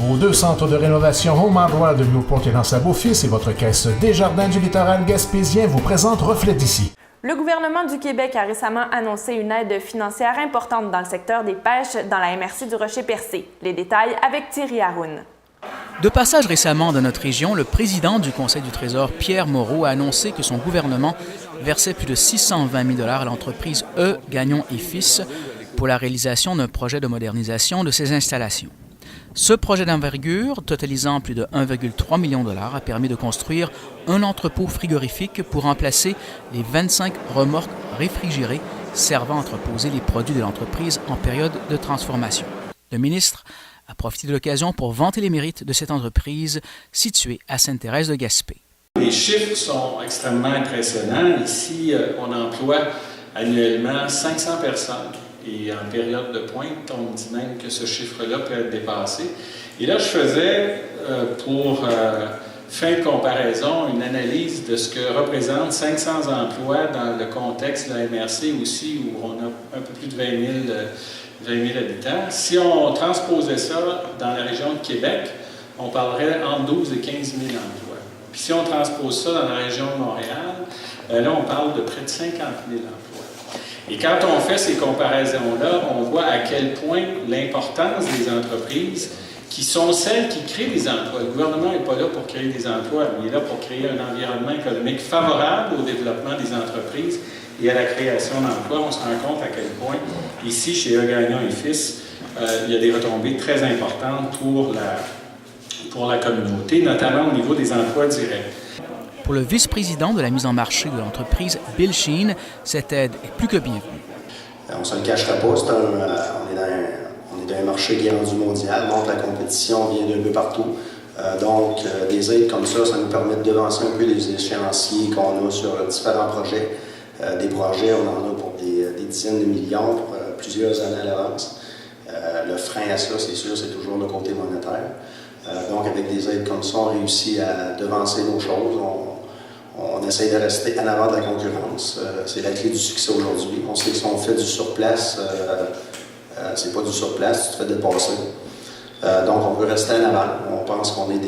Vos 2 centres de rénovation Home Hardware de Newport et dans Beau-Fils et votre caisse Desjardins du littoral gaspésien vous présentent Reflet d'ici. Le gouvernement du Québec a récemment annoncé une aide financière importante dans le secteur des pêches dans la MRC du Rocher-Percé. Les détails avec Thierry Haroun. De passage récemment dans notre région, le président du Conseil du Trésor, Pierre Moreau, a annoncé que son gouvernement versait plus de 620 000 à l'entreprise E. Gagnon et Fils pour la réalisation d'un projet de modernisation de ses installations. Ce projet d'envergure, totalisant plus de 1,3 million de dollars, a permis de construire un entrepôt frigorifique pour remplacer les 25 remorques réfrigérées servant à entreposer les produits de l'entreprise en période de transformation. Le ministre a profité de l'occasion pour vanter les mérites de cette entreprise située à Sainte-Thérèse-de-Gaspé. Les chiffres sont extrêmement impressionnants. Ici, on emploie annuellement 500 personnes. Et en période de pointe, on dit même que ce chiffre-là peut être dépassé. Et là, je faisais, pour fin de comparaison, une analyse de ce que représentent 500 emplois dans le contexte de la MRC aussi, où on a un peu plus de 20 000 habitants. Si on transposait ça dans la région de Québec, on parlerait entre 12 et 15 000 emplois. Puis si on transpose ça dans la région de Montréal, là, on parle de près de 50 000 emplois. Et quand on fait ces comparaisons-là, on voit à quel point l'importance des entreprises, qui sont celles qui créent des emplois. Le gouvernement n'est pas là pour créer des emplois, il est là pour créer un environnement économique favorable au développement des entreprises et à la création d'emplois. On se rend compte à quel point, ici, chez E. Gagnon et Fils, il y a des retombées très importantes pour la communauté, notamment au niveau des emplois directs. Pour le vice-président de la mise en marché de l'entreprise, Bill Sheen, cette aide est plus que bienvenue. On ne se le cachera pas, on est dans un marché qui est rendu mondial, donc la compétition vient d'un peu partout. Donc, des aides comme ça nous permet de devancer un peu les échéanciers qu'on a sur différents projets. Des projets, on en a pour des dizaines de millions, pour plusieurs années à l'avance. Le frein à ça, c'est sûr, c'est toujours le côté monétaire. Donc, avec des aides comme ça, on réussit à devancer nos choses. On essaie de rester en avant de la concurrence. C'est la clé du succès aujourd'hui. On sait que si on fait du surplace, c'est pas du surplace, tu te fais dépasser. Donc, on veut rester en avant. On pense qu'on est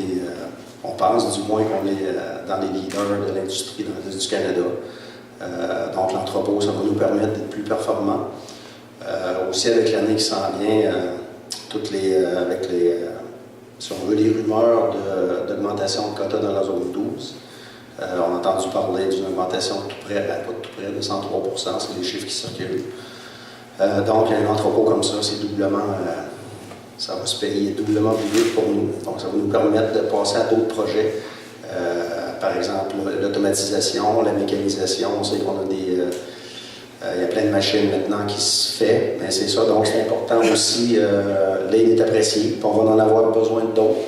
on pense du moins qu'on est dans les leaders de l'industrie dans l'Est du Canada. Donc, l'entrepôt, ça va nous permettre d'être plus performants. Aussi, avec l'année qui s'en vient, si on veut, les rumeurs d'augmentation de quotas dans la zone 12. On a entendu parler d'une augmentation de tout près, pas de tout près, de 103 %, c'est les chiffres qui circulent. Donc, un entrepôt comme ça, c'est doublement, ça va se payer doublement plus vite pour nous. Donc, ça va nous permettre de passer à d'autres projets. Par exemple, l'automatisation, la mécanisation. On sait qu'on a il y a plein de machines maintenant qui se fait, mais c'est ça. Donc, c'est important aussi. L'aide est appréciée, puis on va en avoir besoin d'autres.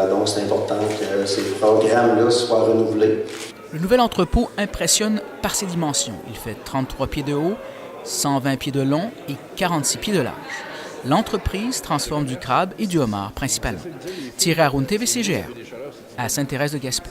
Donc, c'est important que ces programmes-là soient renouvelés. Le nouvel entrepôt impressionne par ses dimensions. Il fait 33 pieds de haut, 120 pieds de long et 46 pieds de large. L'entreprise transforme du crabe et du homard principalement. Thierry Haroun, TVCGR, à Sainte-Thérèse-de-Gaspé.